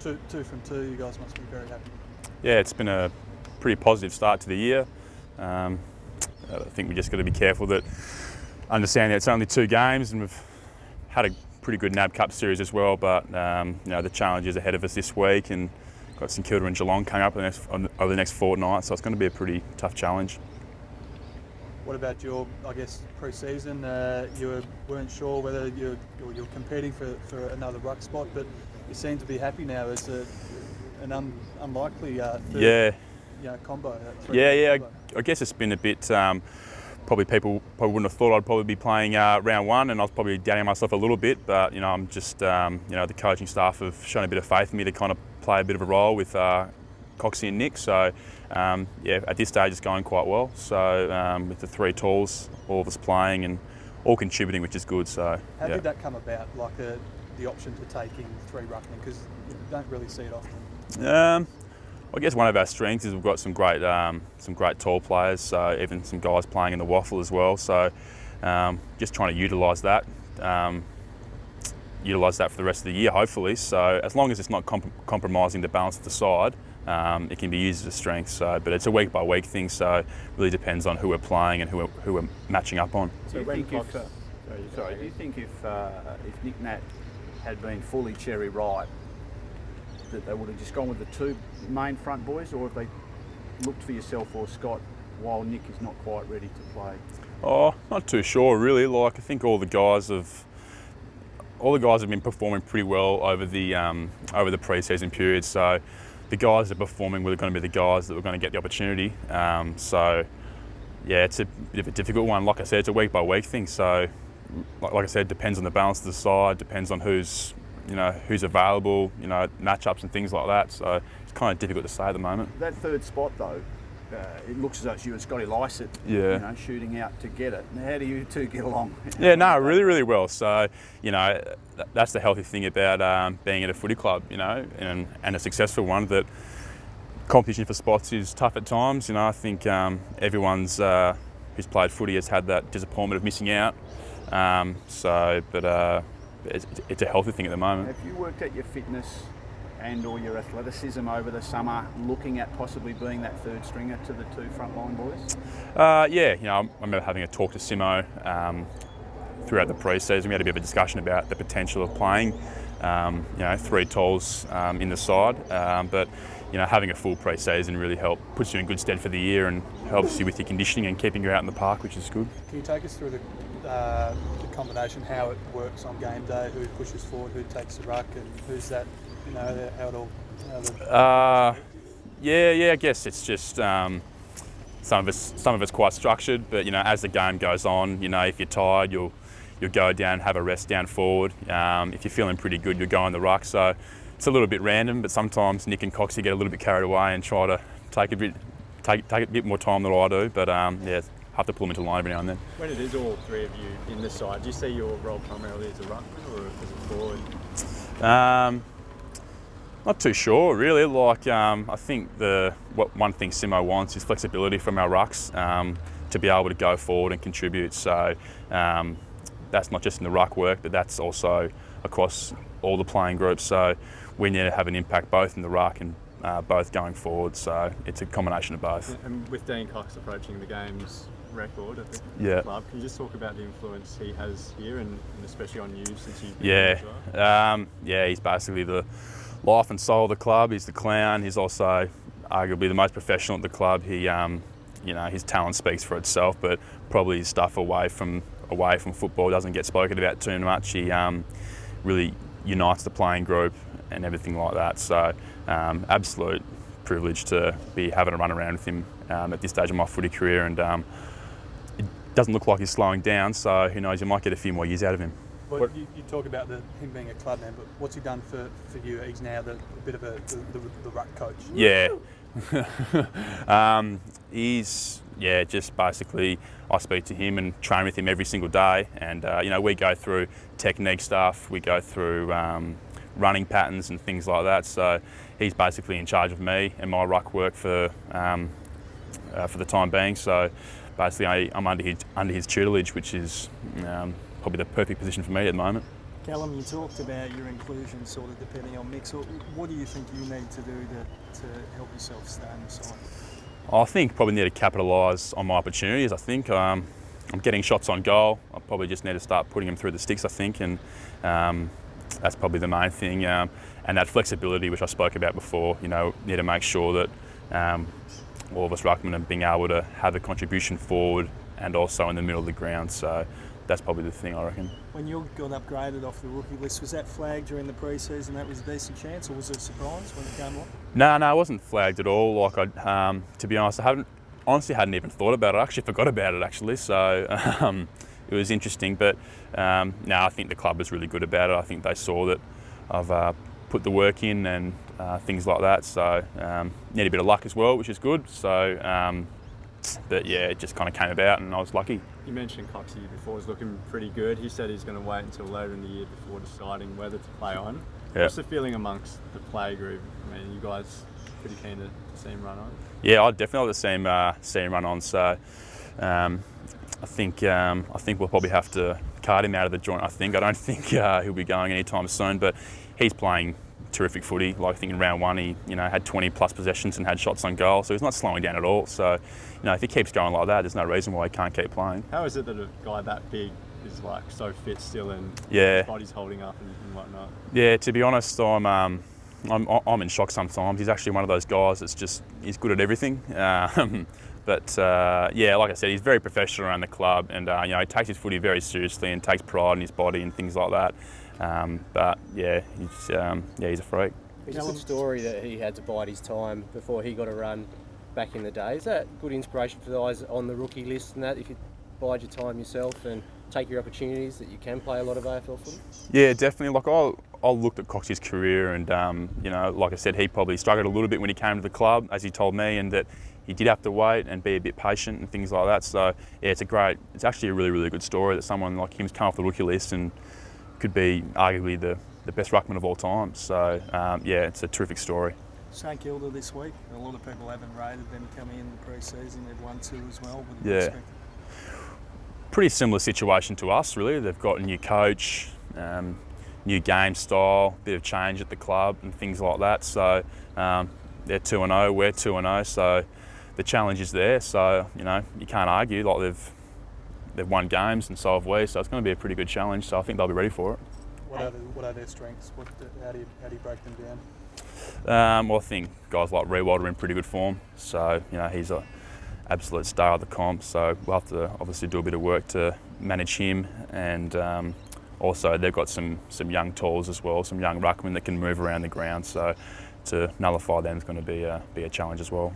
Two from two, you guys must be very happy. Yeah, it's been a pretty positive start to the year. I think we just got to be careful that, understand that it's only 2 games, and we've had a pretty good NAB Cup series as well. But the challenge is ahead of us this week, and got St Kilda and Geelong coming up over the next fortnight, so it's going to be a pretty tough challenge. What about your, pre-season? You weren't sure whether you're competing for another ruck spot, but you seem to be happy now. It's an unlikely third, combo. I guess it's been a bit. Probably people wouldn't have thought I'd probably be playing round 1, and I was probably doubting myself a little bit. But I'm just the coaching staff have shown a bit of faith in me to kind of play a bit of a role with Coxie and Nick. So at this stage it's going quite well. So with the 3 talls, all of us playing and all contributing, which is good. So how did that come about? Like the option to taking 3 ruckmen, because you don't really see it often. I guess one of our strengths is we've got some great tall players. So even some guys playing in the waffle as well. So just trying to utilise that. Utilise that for the rest of the year, hopefully. So as long as it's not compromising the balance of the side, it can be used as a strength. So, but it's a week by week thing. So it really depends on who we're playing and who we're matching up on. So do you think if Nick Nat had been fully cherry ripe, that they would have just gone with the 2 main front boys, or have they looked for yourself or Scott while Nick is not quite ready to play? Oh, not too sure really. I think all the guys have been performing pretty well over the pre-season period. So the guys that are performing were going to be the guys that were going to get the opportunity. It's a bit of a difficult one. Like I said, it's a week by week thing. So like I said, it depends on the balance of the side, depends on who's available, matchups and things like that. So it's kind of difficult to say at the moment. That third spot though, it looks as though it's you and Scotty Lycett, shooting out to get it. Now, how do you two get along? Really, really well. So, that's the healthy thing about being at a footy club, and a successful one, that competition for spots is tough at times. I think everyone's who's played footy has had that disappointment of missing out. It's a healthy thing at the moment. Have you worked at your fitness and or your athleticism over the summer, looking at possibly being that third stringer to the 2 frontline boys? I remember having a talk to Simo throughout the pre-season. We had a bit of a discussion about the potential of playing 3 talls in the side, but having a full pre-season really puts you in good stead for the year and helps you with your conditioning and keeping you out in the park, which is good. Can you take us through the combination, how it works on game day, who pushes forward, who takes the ruck, and who's that, how it all... I guess it's just some of it's quite structured, but as the game goes on, if you're tired, you'll go down, have a rest down forward. If you're feeling pretty good, you'll go on the ruck. So it's a little bit random, but sometimes Nick and Coxie get a little bit carried away and try to take a bit more time than I do. But have to pull them into line every now and then. When it is all 3 of you in the side, do you see your role primarily as a ruckman or as a forward? Not too sure, really. I think one thing Simo wants is flexibility from our rucks to be able to go forward and contribute. So that's not just in the ruck work, but that's also across all the playing groups. So we need to have an impact both in the ruck and both going forward. So it's a combination of both. And with Dean Cox approaching the game's record at the club, can you just talk about the influence he has here and especially on you since you've been here as well? He's basically the life and soul of the club. He's the clown. He's also arguably the most professional at the club. He, his talent speaks for itself, but probably his stuff away from football doesn't get spoken about too much. He really unites the playing group and everything like that. So absolute privilege to be having a run around with him at this stage of my footy career, and it doesn't look like he's slowing down. So who knows? You might get a few more years out of him. Well, you talk about him being a club man, but what's he done for you? He's now a bit of the ruck coach. Yeah. He's just basically I speak to him and train with him every single day, and we go through technique stuff, we go through running patterns and things like that. So he's basically in charge of me and my ruck work for the time being. So basically I'm under his tutelage, which is probably the perfect position for me at the moment. Callum, you talked about your inclusion sort of depending on mix. What do you think you need to do to help yourself stay in the side? I think probably need to capitalise on my opportunities. I think I'm getting shots on goal. I probably just need to start putting them through the sticks, I think, and that's probably the main thing. And that flexibility, which I spoke about before, need to make sure that all of us ruckmen are being able to have a contribution forward and also in the middle of the ground. So that's probably the thing, I reckon. When you got upgraded off the rookie list, was that flagged during the pre-season? That was a decent chance, or was it a surprise when it came on? No, it wasn't flagged at all. Like, to be honest, I hadn't even thought about it. I actually forgot about it, actually. So it was interesting. But no, I think the club was really good about it. I think they saw that I've put the work in and things like that. So need a bit of luck as well, which is good. So, but yeah, it just kind of came about, and I was lucky. You mentioned Coxie before was looking pretty good. He said he's going to wait until later in the year before deciding whether to play on. Yeah. What's the feeling amongst the play group? I mean, you guys pretty keen to see him run on? Yeah, I'd definitely like to see him run on. So I think we'll probably have to cart him out of the joint. I don't think he'll be going anytime soon. But he's playing terrific footy. Like, I think in round one he had 20 plus possessions and had shots on goal, so he's not slowing down at all. So if he keeps going like that, there's no reason why he can't keep playing. How is it that a guy that big is like so fit still and his body's holding up and whatnot? Yeah, to be honest, I'm in shock sometimes. He's actually one of those guys he's good at everything. But like I said, he's very professional around the club, and he takes his footy very seriously and takes pride in his body and things like that. But yeah, he's a freak. It's a good story that he had to bide his time before he got a run back in the day. Is that good inspiration for the guys on the rookie list and that, if you bide your time yourself and take your opportunities, that you can play a lot of AFL footy? Yeah, definitely. Like, I looked at Coxie's career, and like I said, he probably struggled a little bit when he came to the club, as he told me, and that he did have to wait and be a bit patient and things like that. So yeah, it's actually a really, really good story that someone like him's come off the rookie list and could be arguably the best ruckman of all time. So it's a terrific story. St Kilda this week, a lot of people haven't rated them coming in the pre-season. They've won 2 as well. What do you expect? Pretty similar situation to us, really. They've got a new coach, new game style, bit of change at the club and things like that. So they're 2-0, we're 2-0. So the challenge is there. So you can't argue. Like, they've won games and so have we. So it's going to be a pretty good challenge. So I think they'll be ready for it. What are their strengths? How do you break them down? Well, I think guys like Rewald are in pretty good form. So he's an absolute star of the comp. So we'll have to obviously do a bit of work to manage him, and also they've got some young tools as well, some young ruckmen that can move around the ground. So to nullify them is going to be a challenge as well.